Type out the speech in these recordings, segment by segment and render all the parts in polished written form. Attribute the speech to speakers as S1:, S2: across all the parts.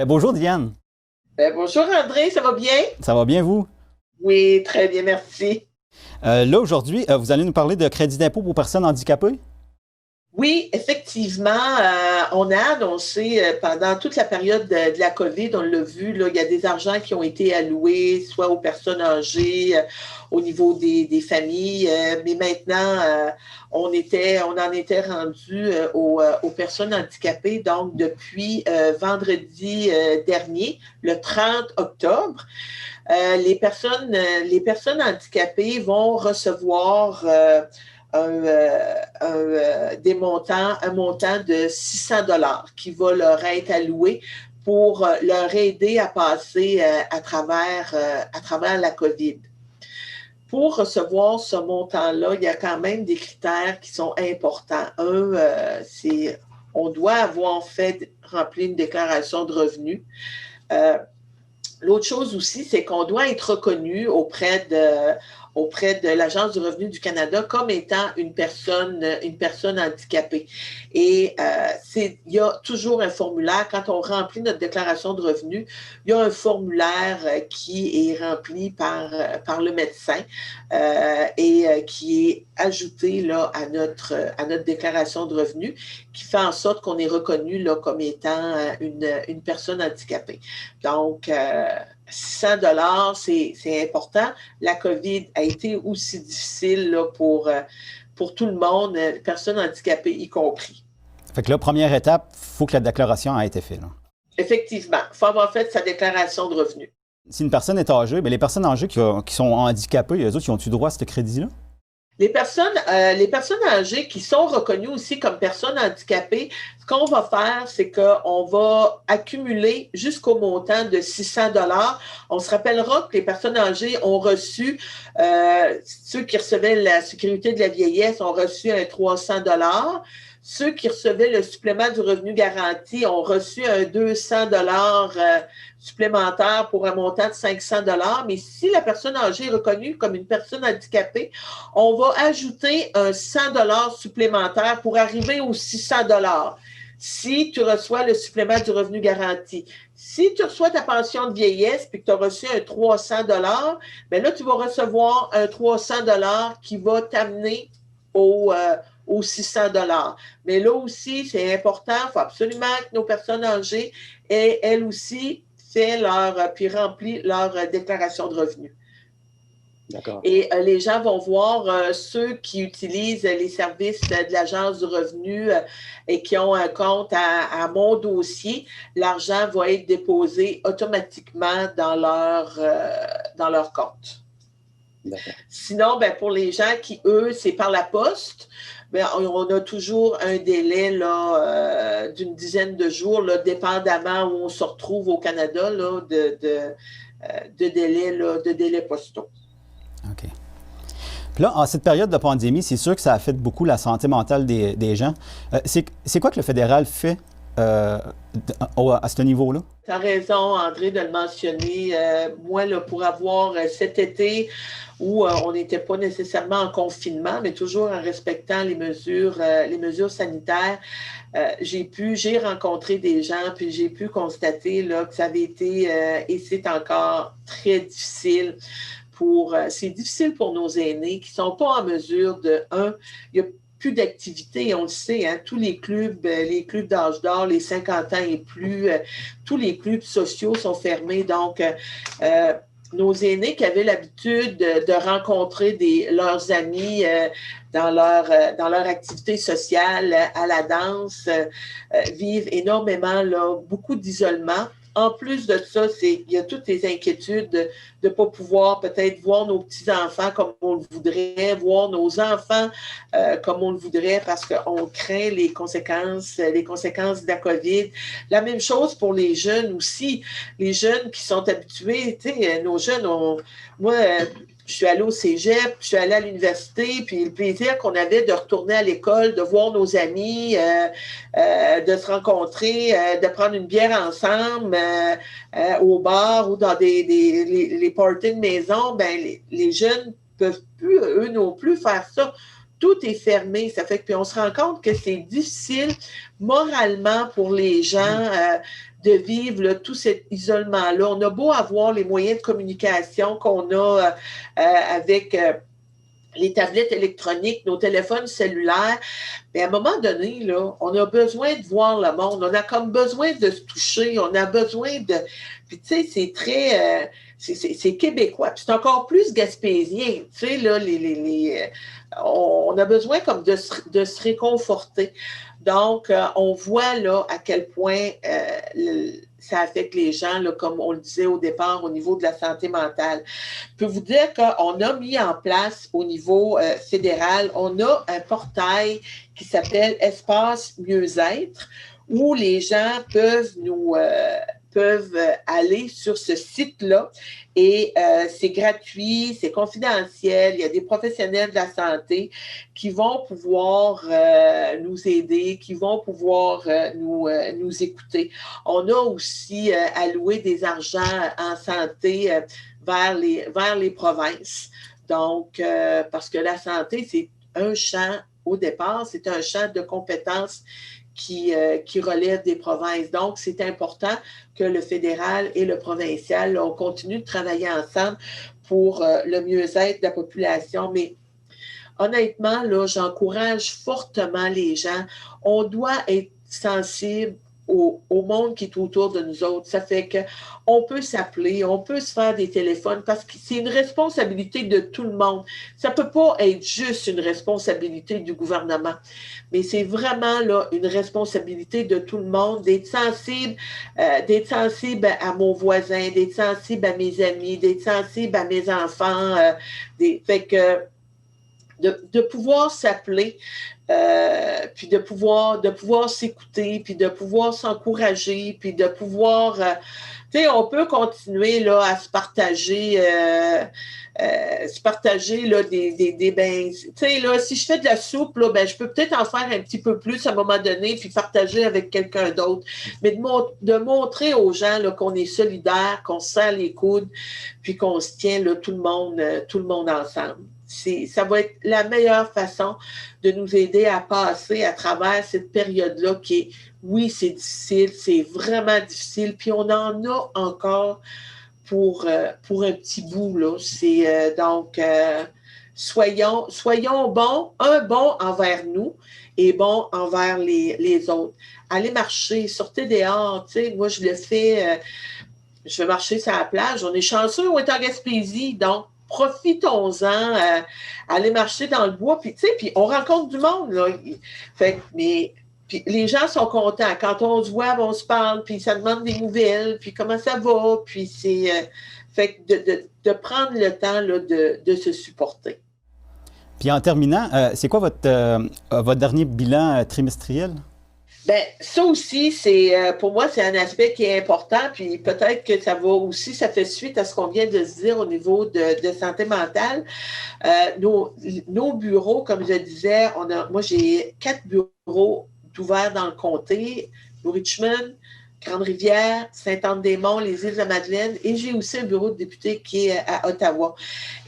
S1: Bonjour Diane,
S2: Bonjour André, ça va bien?
S1: ça va bien vous?
S2: Oui, très bien, merci.
S1: Là aujourd'hui, vous allez nous parler de crédit d'impôt pour personnes handicapées?
S2: Oui, effectivement, on a annoncé pendant toute la période de la COVID, on l'a vu, là, il y a des argents qui ont été alloués, soit aux personnes âgées, au niveau des familles, mais maintenant, on en était rendu aux personnes handicapées. Donc, depuis vendredi dernier, le 30 octobre, les personnes handicapées vont recevoir des montants, un montant de 600 dollars qui va leur être alloué pour leur aider à passer à travers la COVID. Pour recevoir ce montant-là, il y a quand même des critères qui sont importants. C'est on doit avoir fait remplir une déclaration de revenus. Euh, L'autre chose aussi, c'est qu'on doit être reconnu auprès de l'Agence du revenu du Canada comme étant une personne handicapée. Et il y a toujours un formulaire. Quand on remplit notre déclaration de revenus, il y a un formulaire qui est rempli par le médecin et qui est ajouté là, à notre déclaration de revenus, qui fait en sorte qu'on est reconnu là, comme étant une personne handicapée. Donc, 600 dollars, c'est important. La COVID a été aussi difficile là, pour tout le monde, personnes handicapées y compris.
S1: Fait que là, première étape, il faut que la déclaration ait été faite, là.
S2: Effectivement, il faut avoir fait sa déclaration de revenus.
S1: Si une personne est âgée, les personnes âgées qui sont handicapées, eux autres, ils ont-tu droit à ce crédit-là?
S2: Les personnes âgées qui sont reconnues aussi comme personnes handicapées, ce qu'on va faire, c'est qu'on va accumuler jusqu'au montant de 600 dollars. On se rappellera que les personnes âgées ont reçu, ceux qui recevaient la sécurité de la vieillesse ont reçu un 300 dollars. Ceux qui recevaient le supplément du revenu garanti ont reçu un 200 dollars supplémentaire pour un montant de 500 dollars. Mais si la personne âgée est reconnue comme une personne handicapée, on va ajouter un 100 dollars supplémentaire pour arriver aux 600 dollars si tu reçois le supplément du revenu garanti. Si tu reçois ta pension de vieillesse puis que tu as reçu un 300 dollars, bien là, tu vas recevoir un 300 dollars qui va t'amener aux 600 dollars. Mais là aussi, c'est important, il faut absolument que nos personnes âgées aient elles aussi fait puis rempli leur déclaration de revenus.
S1: D'accord.
S2: Et les gens vont voir ceux qui utilisent les services de l'Agence du revenu et qui ont un compte à Mon Dossier, l'argent va être déposé automatiquement dans leur compte.
S1: D'accord.
S2: Sinon, ben, pour les gens qui, eux, c'est par la poste, ben, on a toujours un délai là, d'une dizaine de jours, là, dépendamment où on se retrouve au Canada, là, de délais postaux.
S1: OK. Puis là, en cette période de pandémie, c'est sûr que ça affecte beaucoup la santé mentale des gens. C'est quoi que le fédéral fait euh, à ce niveau-là?
S2: Tu as raison, André, de le mentionner. Moi, là, pour avoir cet été où on n'était pas nécessairement en confinement, mais toujours en respectant les mesures sanitaires, j'ai rencontré des gens, puis j'ai pu constater là, que ça avait été, et c'est encore très difficile c'est difficile pour nos aînés qui ne sont pas en mesure il y a plus d'activités, on le sait, hein, tous les clubs d'âge d'or, les 50 ans et plus, tous les clubs sociaux sont fermés. Donc, nos aînés qui avaient l'habitude de rencontrer leurs amis dans leur activité sociale, à la danse, vivent énormément, là, beaucoup d'isolement. En plus de ça, il y a toutes les inquiétudes de ne pas pouvoir peut-être voir nos petits-enfants comme on le voudrait, voir nos enfants comme on le voudrait parce qu'on craint les conséquences de la COVID. La même chose pour les jeunes aussi. Les jeunes qui sont habitués, tu sais, nos jeunes, moi, je suis allée au cégep, je suis allée à l'université, puis le plaisir qu'on avait de retourner à l'école, de voir nos amis, de se rencontrer, de prendre une bière ensemble au bar ou dans les parties de maison, ben, les jeunes peuvent plus, eux non plus, faire ça. Tout est fermé. Ça fait que puis on se rend compte que c'est difficile moralement pour les gens de vivre là, tout cet isolement-là. On a beau avoir les moyens de communication qu'on a avec les tablettes électroniques, nos téléphones cellulaires, mais à un moment donné, là, on a besoin de voir le monde, on a comme besoin de se toucher, on a besoin de... Puis tu sais, c'est très... c'est québécois, puis c'est encore plus gaspésien, tu sais, là, on a besoin comme de se réconforter. Donc, on voit là à quel point ça affecte les gens, là, comme on le disait au départ, au niveau de la santé mentale. Je peux vous dire qu'on a mis en place au niveau fédéral, on a un portail qui s'appelle Espace Mieux-être, où les gens peuvent aller sur ce site-là et c'est gratuit, c'est confidentiel, il y a des professionnels de la santé qui vont pouvoir nous aider, qui vont pouvoir nous écouter. On a aussi alloué des argents en santé vers les provinces. Donc, parce que la santé, c'est un champ, au départ, c'est un champ de compétences qui relève des provinces. Donc, c'est important que le fédéral et le provincial, là, on continue de travailler ensemble pour le mieux-être de la population. Mais honnêtement, là, j'encourage fortement les gens. On doit être sensible au monde qui est autour de nous autres. Ça fait qu'on peut s'appeler, on peut se faire des téléphones parce que c'est une responsabilité de tout le monde. Ça ne peut pas être juste une responsabilité du gouvernement, mais c'est vraiment là une responsabilité de tout le monde d'être sensible à mon voisin, d'être sensible à mes amis, d'être sensible à mes enfants. Fait que de pouvoir s'appeler, puis de pouvoir s'écouter, puis de pouvoir s'encourager, puis de pouvoir... tu sais, on peut continuer là, à se partager là, des bains. Tu sais, là, si je fais de la soupe, là, ben, je peux peut-être en faire un petit peu plus à un moment donné, puis partager avec quelqu'un d'autre. Mais de montrer aux gens là, qu'on est solidaires, qu'on se serre les coudes, puis qu'on se tient là, tout le monde ensemble. Ça va être la meilleure façon de nous aider à passer à travers cette période-là qui est, oui, c'est difficile, c'est vraiment difficile, puis on en a encore pour un petit bout, là. Donc, soyons bons, bon envers nous et bon envers les autres. Allez marcher, sortez dehors, tu sais, moi je le fais, je vais marcher sur la plage, on est chanceux, on est en Gaspésie, donc profitons-en, aller marcher dans le bois, puis tu sais, puis on rencontre du monde, là. Mais puis les gens sont contents. Quand on se voit, on se parle, puis ça demande des nouvelles, puis comment ça va, puis c'est... fait que de prendre le temps là, de se supporter.
S1: Puis en terminant, c'est quoi votre dernier bilan trimestriel?
S2: Bien, ça aussi, pour moi, c'est un aspect qui est important, puis peut-être que ça fait suite à ce qu'on vient de se dire au niveau de santé mentale. Nos bureaux, comme je disais, moi, j'ai 4 bureaux ouverts dans le comté, New Richmond, Grande-Rivière, Sainte-Anne-des-Monts, les Îles-de-la-Madeleine, et j'ai aussi un bureau de député qui est à Ottawa.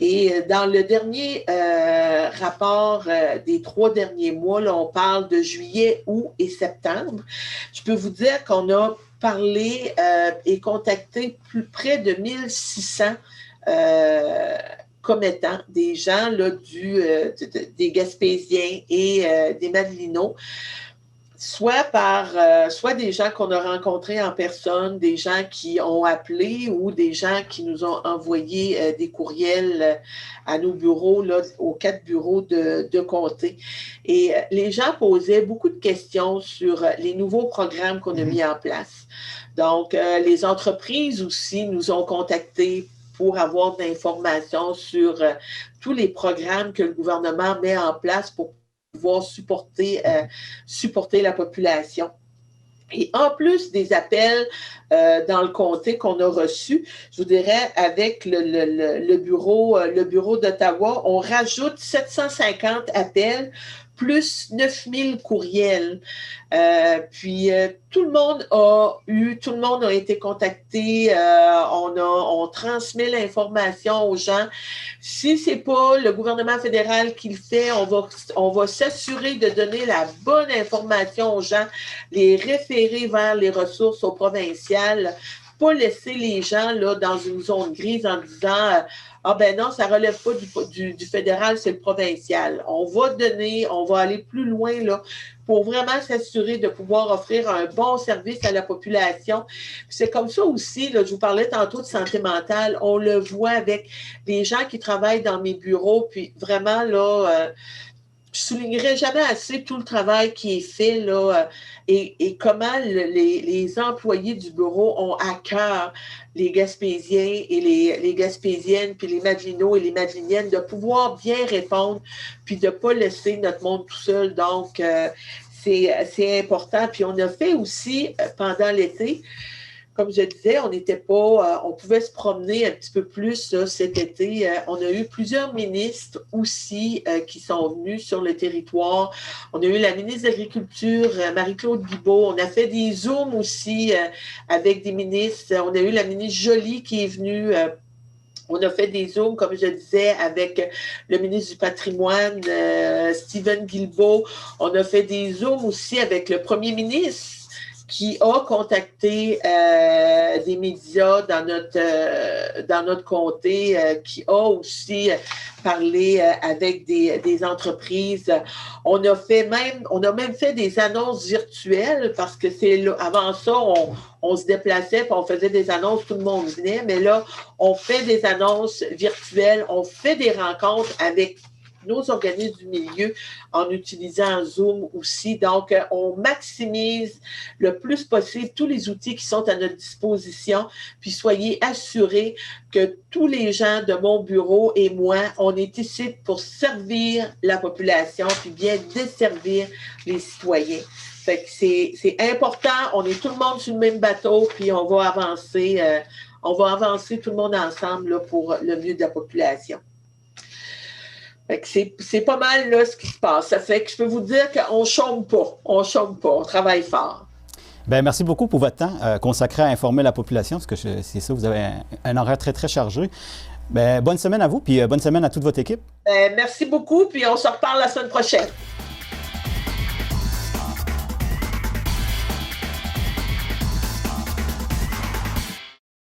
S2: Et dans le dernier rapport des 3 derniers mois, là, on parle de juillet, août et septembre. Je peux vous dire qu'on a parlé et contacté près de 1600 commettants, des gens là, des Gaspésiens et des Madelinots, soit des gens qu'on a rencontrés en personne, des gens qui ont appelé ou des gens qui nous ont envoyé des courriels à nos bureaux, là, aux 4 bureaux de comté. Et les gens posaient beaucoup de questions sur les nouveaux programmes qu'on a mis en place. Donc, les entreprises aussi nous ont contactés pour avoir de l'information sur tous les programmes que le gouvernement met en place pour pouvoir supporter la population. Et en plus des appels dans le comté qu'on a reçus, je vous dirais, avec le bureau d'Ottawa, on rajoute 750 appels plus 9000 courriels. Puis tout le monde a été contacté. On transmet l'information aux gens. Si c'est pas le gouvernement fédéral qui le fait, on va s'assurer de donner la bonne information aux gens, les référer vers les ressources au provincial, pas laisser les gens là dans une zone grise en disant ah ben non, ça relève pas du fédéral, c'est le provincial. On va aller plus loin là pour vraiment s'assurer de pouvoir offrir un bon service à la population. C'est comme ça aussi, là, je vous parlais tantôt de santé mentale, on le voit avec les gens qui travaillent dans mes bureaux, puis vraiment là, je soulignerai jamais assez tout le travail qui est fait là, et comment les employés du bureau ont à cœur les Gaspésiens et les Gaspésiennes, puis les Madelinots et les Madeliniennes, de pouvoir bien répondre, puis de ne pas laisser notre monde tout seul. Donc, c'est important. Puis on a fait aussi, pendant l'été, comme je disais, on pouvait se promener un petit peu plus là, cet été. On a eu plusieurs ministres aussi qui sont venus sur le territoire. On a eu la ministre de l'Agriculture, Marie-Claude Bibeau. On a fait des Zooms aussi avec des ministres. On a eu la ministre Joly qui est venue. On a fait des Zooms, comme je disais, avec le ministre du Patrimoine, Stephen Guilbeault. On a fait des Zooms aussi avec le premier ministre, qui a contacté des médias dans notre comté, qui a aussi parlé avec des entreprises. On a même fait des annonces virtuelles parce que avant ça, on se déplaçait puis on faisait des annonces, tout le monde venait, mais là, on fait des annonces virtuelles, on fait des rencontres avec nos organismes du milieu en utilisant Zoom aussi. Donc, on maximise le plus possible tous les outils qui sont à notre disposition. Puis, soyez assurés que tous les gens de mon bureau et moi, on est ici pour servir la population puis bien desservir les citoyens. Fait que c'est important. On est tout le monde sur le même bateau puis on va avancer tout le monde ensemble là, pour le mieux de la population. C'est pas mal là ce qui se passe. Ça fait que je peux vous dire qu'on ne chôme pas. On travaille fort.
S1: Bien, merci beaucoup pour votre temps consacré à informer la population, parce que c'est ça, vous avez un horaire très, très chargé. Bien, bonne semaine à vous, puis bonne semaine à toute votre équipe.
S2: Merci beaucoup, puis on se reparle la semaine prochaine.